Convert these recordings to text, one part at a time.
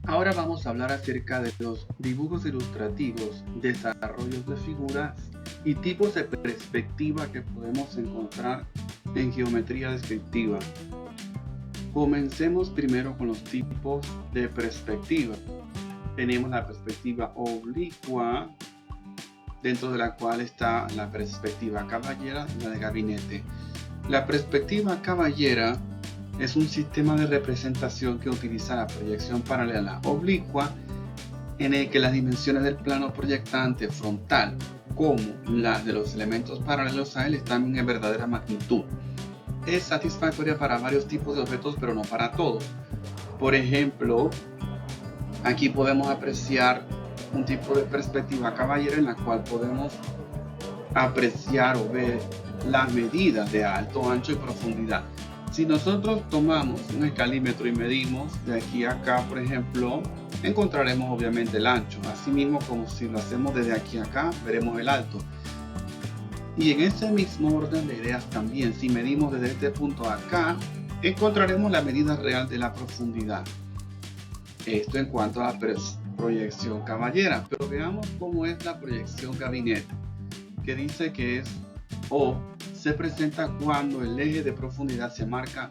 Ahora vamos a hablar acerca de los dibujos ilustrativos, desarrollos de figuras y tipos de perspectiva que podemos encontrar en geometría descriptiva. Comencemos primero con los tipos de perspectiva. Tenemos la perspectiva oblicua, dentro de la cual está la perspectiva caballera y la de gabinete. La perspectiva caballera es un sistema de representación que utiliza la proyección paralela oblicua, en el que las dimensiones del plano proyectante frontal como las de los elementos paralelos a él están en verdadera magnitud. Es satisfactoria para varios tipos de objetos, pero no para todos. Por ejemplo, aquí podemos apreciar un tipo de perspectiva caballera en la cual podemos apreciar o ver las medidas de alto, ancho y profundidad. Si nosotros tomamos un escalímetro y medimos de aquí a acá, por ejemplo, encontraremos obviamente el ancho. Asimismo, como si lo hacemos desde aquí a acá, veremos el alto. Y en ese mismo orden de ideas también, si medimos desde este punto a acá, encontraremos la medida real de la profundidad. Esto en cuanto a la proyección caballera. Pero veamos cómo es la proyección gabinete, que dice que es o se presenta cuando el eje de profundidad se marca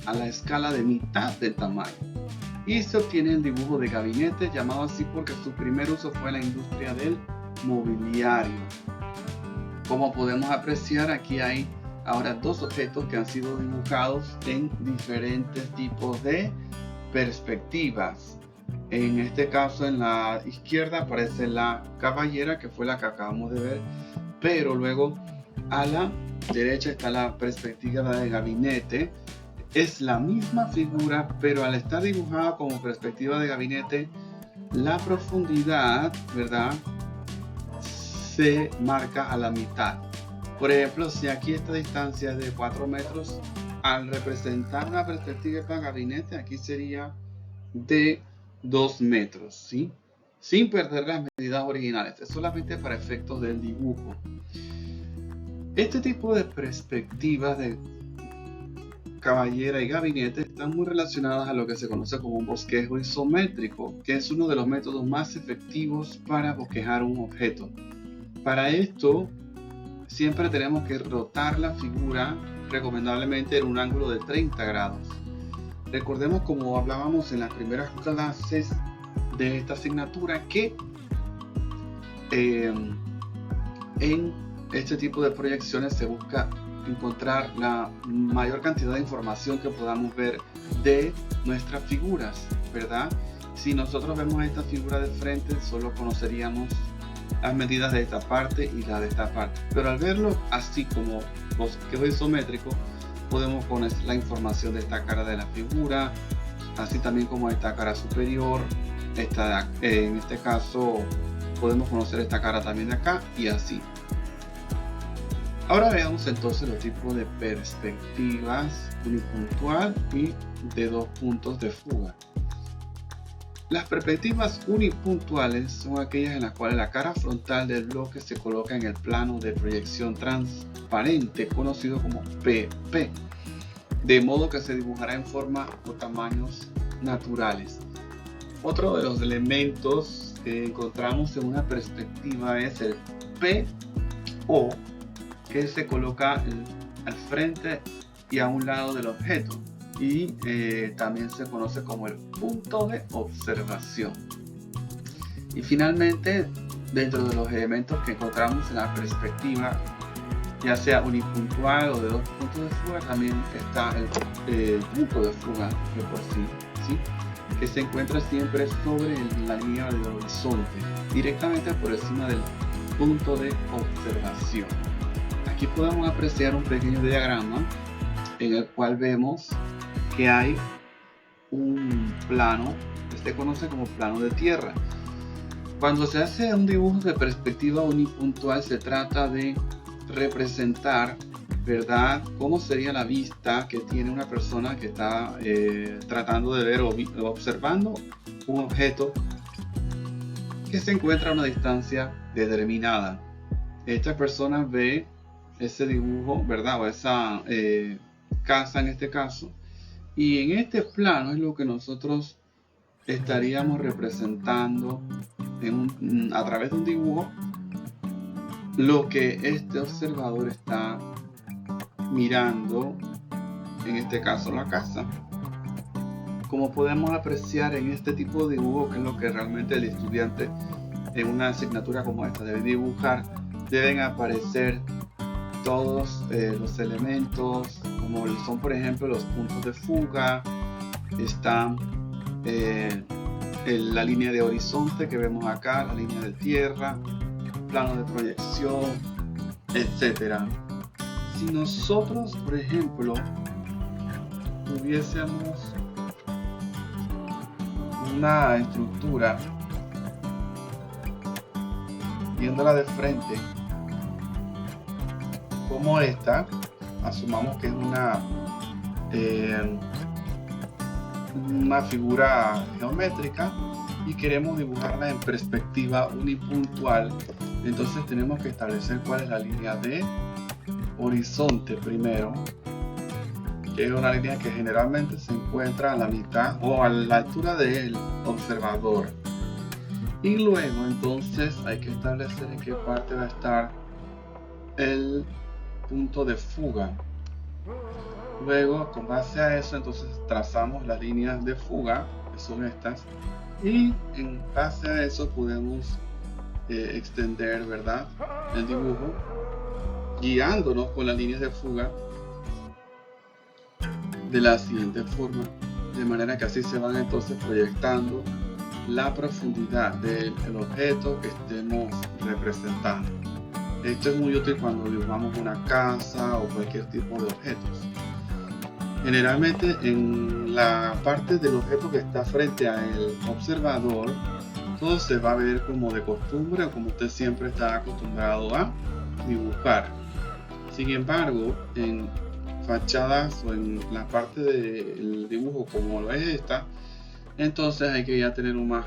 a la escala de mitad del tamaño y se obtiene el dibujo de gabinete, llamado así porque su primer uso fue en la industria del mobiliario. Como podemos apreciar, aquí hay ahora dos objetos que han sido dibujados en diferentes tipos de perspectivas. En este caso, en la izquierda aparece la caballera, que fue la que acabamos de ver, pero luego a la derecha está la perspectiva de gabinete. Es la misma figura, pero al estar dibujada como perspectiva de gabinete, la profundidad, ¿verdad?, se marca a la mitad. Por ejemplo, si aquí esta distancia es de 4 metros, al representar una perspectiva de gabinete, aquí sería de 2 metros, ¿sí? Sin perder las medidas originales, es solamente para efectos del dibujo. Este tipo de perspectivas de caballera y gabinete están muy relacionadas a lo que se conoce como un bosquejo isométrico, que es uno de los métodos más efectivos para bosquejar un objeto. Para esto, siempre tenemos que rotar la figura, recomendablemente en un ángulo de 30 grados. Recordemos, como hablábamos en las primeras clases de esta asignatura, que en este tipo de proyecciones se busca encontrar la mayor cantidad de información que podamos ver de nuestras figuras, ¿verdad? Si nosotros vemos esta figura de frente, solo conoceríamos las medidas de esta parte y la de esta parte, pero al verlo así como bosquejo isométrico, podemos poner la información de esta cara de la figura, así también como esta cara superior, en este caso podemos conocer esta cara también de acá, y así. Ahora veamos entonces los tipos de perspectivas unipuntual y de dos puntos de fuga. Las perspectivas unipuntuales son aquellas en las cuales la cara frontal del bloque se coloca en el plano de proyección transparente, conocido como PP, de modo que se dibujará en forma o tamaños naturales. Otro de los elementos que encontramos en una perspectiva es el PO, que se coloca al frente y a un lado del objeto, y también se conoce como el punto de observación. Y finalmente, dentro de los elementos que encontramos en la perspectiva, ya sea unipuntual o de dos puntos de fuga, también está el punto de fuga de por sí, ¿sí?, que se encuentra siempre sobre la línea del horizonte, directamente por encima del punto de observación. Aquí podemos apreciar un pequeño diagrama en el cual vemos que hay un plano que se conoce como plano de tierra. Cuando se hace un dibujo de perspectiva unipuntual, se trata de representar, ¿verdad?, cómo sería la vista que tiene una persona que está tratando de ver o observando un objeto que se encuentra a una distancia determinada. Esta persona ve ese dibujo, ¿verdad?, o esa casa en este caso, y en este plano es lo que nosotros estaríamos representando a través de un dibujo lo que este observador está mirando, en este caso la casa. Como podemos apreciar en este tipo de dibujo, que es lo que realmente el estudiante en una asignatura como esta debe dibujar, deben aparecer todos los elementos, como son por ejemplo los puntos de fuga, están la línea de horizonte que vemos acá, la línea de tierra, plano de proyección, etcétera. Si nosotros, por ejemplo, tuviésemos una estructura viéndola de frente como esta, asumamos que es una figura geométrica y queremos dibujarla en perspectiva unipuntual, entonces tenemos que establecer cuál es la línea de horizonte primero, que es una línea que generalmente se encuentra a la mitad o a la altura del observador, y luego entonces hay que establecer en qué parte va a estar el punto de fuga. Luego, con base a eso, entonces trazamos las líneas de fuga, que son estas, y en base a eso podemos extender, ¿verdad?, el dibujo, guiándonos con las líneas de fuga de la siguiente forma, de manera que así se van entonces proyectando la profundidad del objeto que estemos representando. Esto es muy útil cuando dibujamos una casa o cualquier tipo de objetos. Generalmente en la parte del objeto que está frente al observador, todo se va a ver como de costumbre o como usted siempre está acostumbrado a dibujar. Sin embargo, en fachadas o en la parte del dibujo como lo es esta, entonces hay que ya tener un más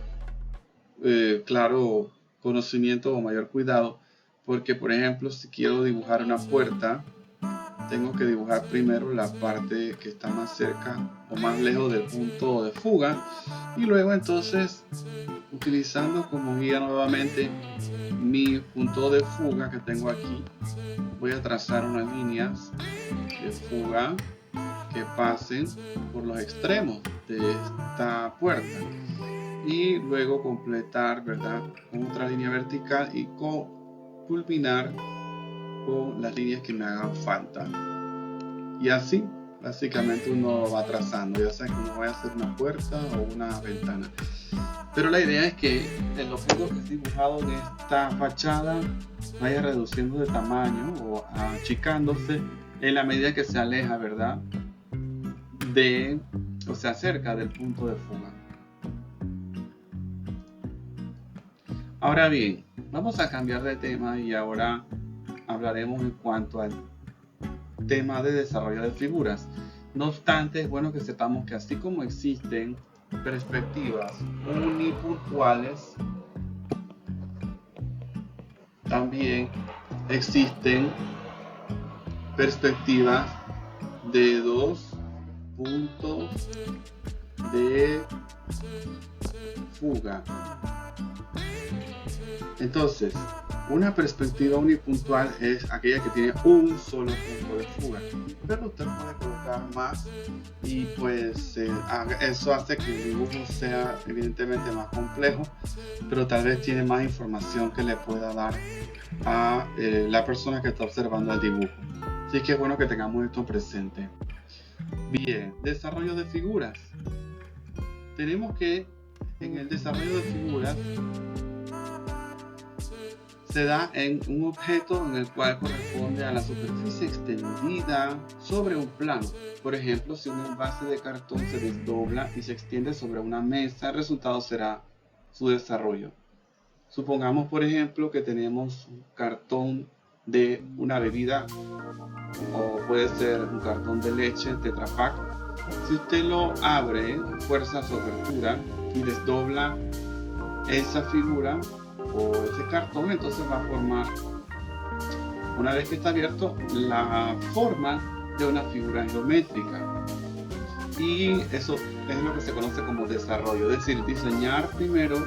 claro conocimiento o mayor cuidado, porque por ejemplo si quiero dibujar una puerta, tengo que dibujar primero la parte que está más cerca o más lejos del punto de fuga, y luego entonces, utilizando como guía nuevamente mi punto de fuga que tengo aquí, voy a trazar unas líneas de fuga que pasen por los extremos de esta puerta, y luego completar, ¿verdad?, con otra línea vertical y culminar con las líneas que me hagan falta. Y así básicamente uno va trazando, ya sea que uno vaya a hacer una puerta o una ventana. Pero la idea es que el objeto que es dibujado en esta fachada vaya reduciendo de tamaño o achicándose en la medida que se aleja, ¿verdad?, o se acerca del punto de fuga. Ahora bien, vamos a cambiar de tema y ahora hablaremos en cuanto al tema de desarrollo de figuras. No obstante, es bueno que sepamos que así como existen perspectivas unipuntuales, también existen perspectivas de dos puntos de fuga. Entonces, una perspectiva unipuntual es aquella que tiene un solo punto de fuga, pero usted puede colocar más y pues eso hace que el dibujo sea evidentemente más complejo, pero tal vez tiene más información que le pueda dar a la persona que está observando el dibujo. Así que es bueno que tengamos esto presente. Bien, desarrollo de figuras. Tenemos que en el desarrollo de figuras se da en un objeto en el cual corresponde a la superficie extendida sobre un plano. Por ejemplo, si un envase de cartón se desdobla y se extiende sobre una mesa, el resultado será su desarrollo. Supongamos, por ejemplo, que tenemos un cartón de una bebida, o puede ser un cartón de leche Tetra Pak. Si usted lo abre, fuerza su apertura y desdobla esa figura o ese cartón, entonces va a formar, una vez que está abierto, la forma de una figura geométrica. Y eso es lo que se conoce como desarrollo, es decir, diseñar primero,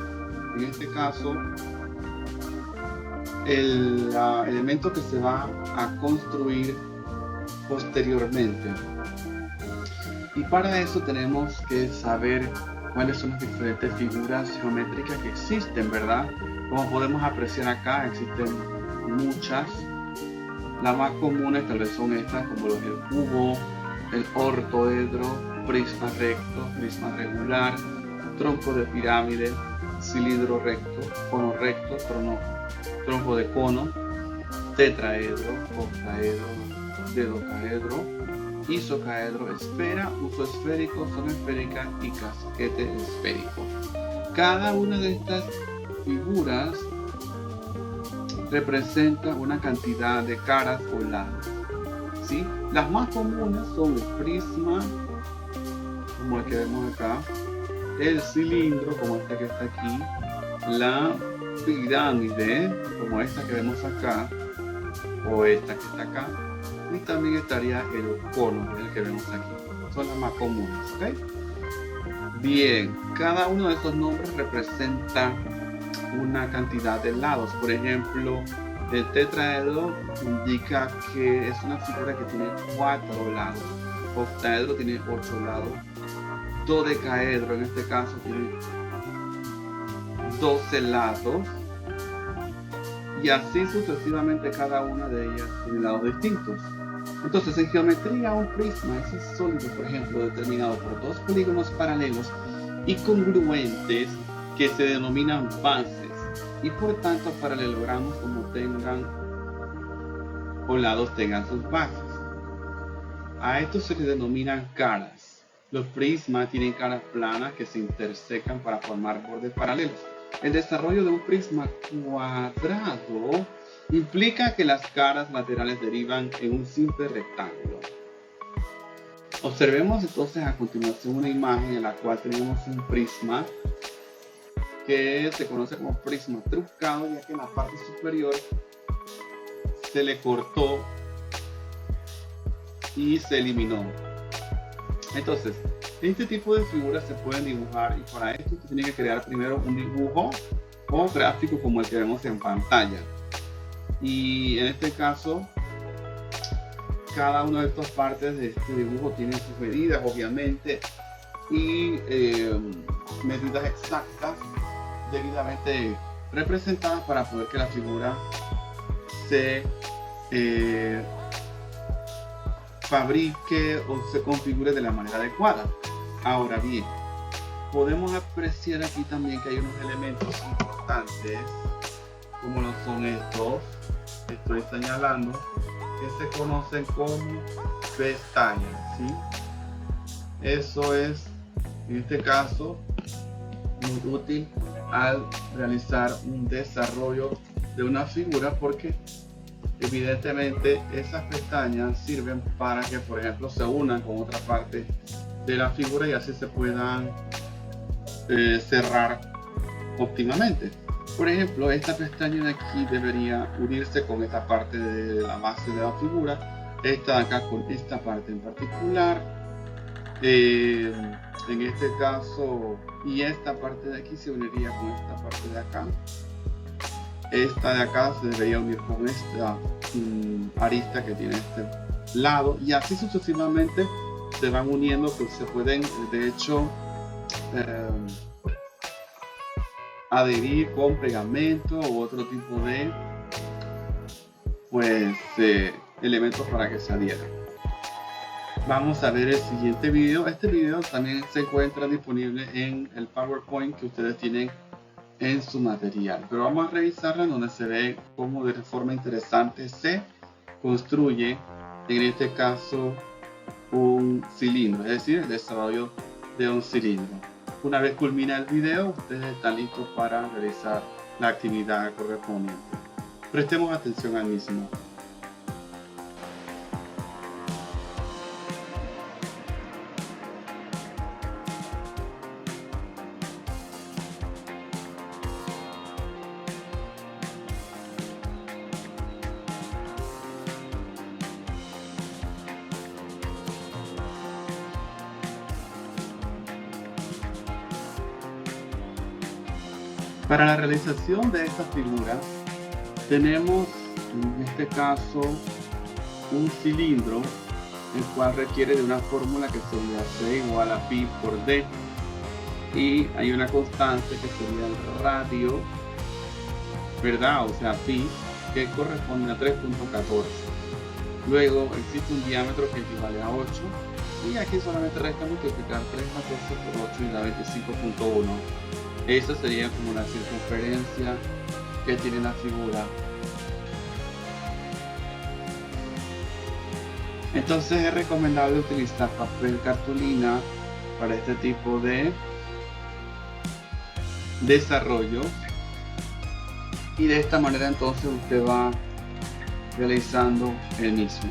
en este caso, el elemento que se va a construir posteriormente. Y para eso tenemos que saber cuáles son las diferentes figuras geométricas que existen, ¿verdad? Como podemos apreciar acá, existen muchas. Las más comunes tal vez son estas, como los del cubo, el ortoedro, prisma recto, prisma regular, tronco de pirámide, cilindro recto, cono recto, tronco de cono, tetraedro, octaedro, dodecaedro, isocaedro, esfera, uso esférico, zona esférica y casquete esférico. Cada una de estas figuras representa una cantidad de caras o lados, ¿sí? Las más comunes son el prisma, como el que vemos acá, el cilindro, como este que está aquí, la pirámide, como esta que vemos acá, o esta que está acá, y también estaría el cono, el que vemos aquí. Son las más comunes, ¿ok? Bien, cada uno de esos nombres representa una cantidad de lados. Por ejemplo, el tetraedro indica que es una figura que tiene 4 lados. Octaedro tiene 8 lados. Dodecaedro en este caso tiene 12 lados. Y así sucesivamente cada una de ellas tiene lados distintos. Entonces, en geometría, un prisma es un sólido, por ejemplo, determinado por 2 polígonos paralelos y congruentes que se denominan bases, y por tanto paralelogramos como tengan o lados tengan sus bases. A estos se les denominan caras. Los prismas tienen caras planas que se intersecan para formar bordes paralelos. El desarrollo de un prisma cuadrado implica que las caras laterales derivan en un simple rectángulo. Observemos entonces a continuación una imagen en la cual tenemos un prisma que se conoce como prisma truncado, ya que en la parte superior se le cortó y se eliminó. Entonces, este tipo de figuras se pueden dibujar, y para esto se tiene que crear primero un dibujo o gráfico como el que vemos en pantalla. Y en este caso, cada una de estas partes de este dibujo tiene sus medidas, obviamente, y medidas exactas debidamente representadas para poder que la figura se fabrique o se configure de la manera adecuada. Ahora bien, podemos apreciar aquí también que hay unos elementos importantes, como lo son estos, estoy señalando, que se conocen como pestañas, ¿sí? Eso es, en este caso, muy útil al realizar un desarrollo de una figura, porque evidentemente esas pestañas sirven para que, por ejemplo, se unan con otra parte de la figura y así se puedan cerrar óptimamente. Por ejemplo, esta pestaña de aquí debería unirse con esta parte de la base de la figura, esta de acá con esta parte en particular, en este caso, y esta parte de aquí se uniría con esta parte de acá. Esta de acá se debería unir con esta arista que tiene este lado, y así sucesivamente se van uniendo, que se pueden de hecho adherir con pegamento u otro tipo de elementos para que se adhieran. Vamos a ver el siguiente video. Este video también se encuentra disponible en el PowerPoint que ustedes tienen en su material, pero vamos a revisarla, donde se ve cómo de forma interesante se construye, en este caso, un cilindro, es decir, el desarrollo de un cilindro. Una vez culmina el video, ustedes están listos para realizar la actividad correspondiente. Prestemos atención al mismo. Para la realización de esta figura tenemos en este caso un cilindro, el cual requiere de una fórmula que sería C igual a pi por D, y hay una constante que sería el radio, ¿verdad? O sea, pi, que corresponde a 3.14. Luego existe un diámetro que equivale a 8, y aquí solamente resta multiplicar 3.14 por 8 y da 25.1. Esa sería como la circunferencia que tiene la figura. Entonces es recomendable utilizar papel cartulina para este tipo de desarrollo, y de esta manera entonces usted va realizando el mismo.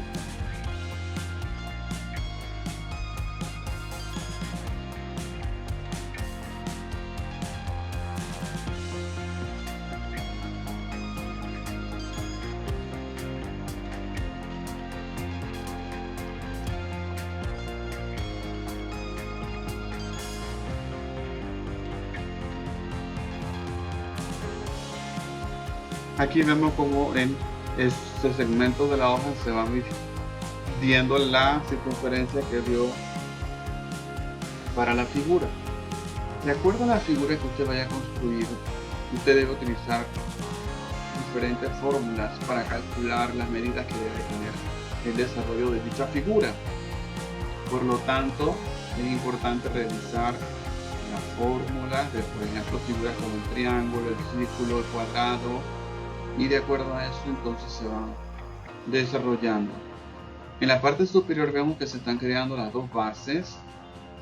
Aquí vemos como en este segmento de la hoja se va viendo la circunferencia que dio para la figura. De acuerdo a la figura que usted vaya a construir, usted debe utilizar diferentes fórmulas para calcular las medidas que debe tener el desarrollo de dicha figura. Por lo tanto, es importante revisar las fórmulas de, por ejemplo, figuras como el triángulo, el círculo, el cuadrado, y de acuerdo a eso entonces se va desarrollando. En la parte superior vemos que se están creando las dos bases,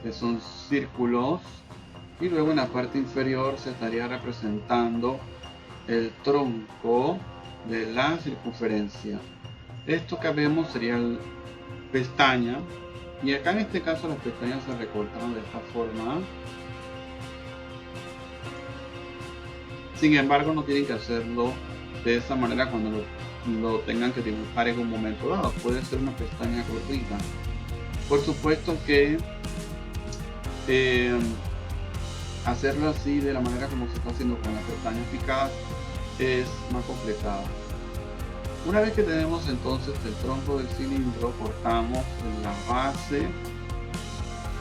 que son círculos, y luego en la parte inferior se estaría representando el tronco de la circunferencia. Esto que vemos sería la pestaña, y acá en este caso las pestañas se recortan de esta forma. Sin embargo, no tienen que hacerlo de esa manera cuando lo tengan que dibujar en un momento dado. Puede ser una pestaña cortita. Por supuesto que hacerlo así de la manera como se está haciendo con las pestañas picadas es más complicado. Una vez que tenemos entonces el tronco del cilindro, cortamos la base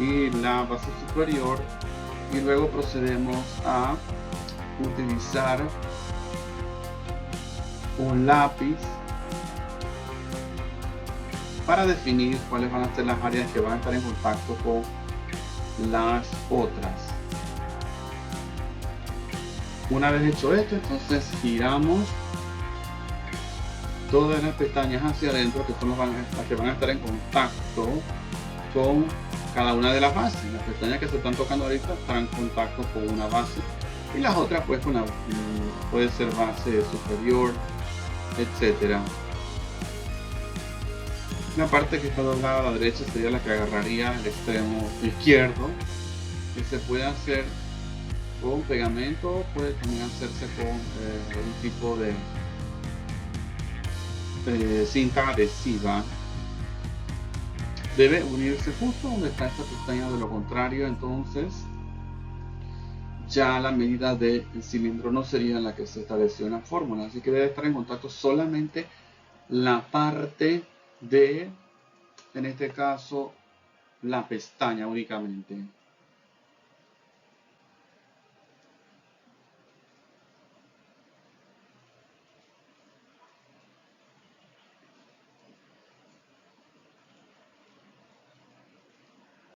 y la base superior, y luego procedemos a utilizar un lápiz para definir cuáles van a ser las áreas que van a estar en contacto con las otras. Una vez hecho esto, entonces giramos todas las pestañas hacia adentro, que son las que van a estar en contacto con cada una de las bases. Las pestañas que se están tocando ahorita están en contacto con una base, y las otras pues con puede ser base superior, etcétera. La parte que está doblada a la derecha sería la que agarraría el extremo izquierdo, que se puede hacer con pegamento, puede también hacerse con un tipo de cinta adhesiva. Debe unirse justo donde está esta pestaña, de lo contrario entonces ya la medida del cilindro no sería la que se estableció en la fórmula, así que debe estar en contacto solamente la parte de, en este caso, la pestaña únicamente.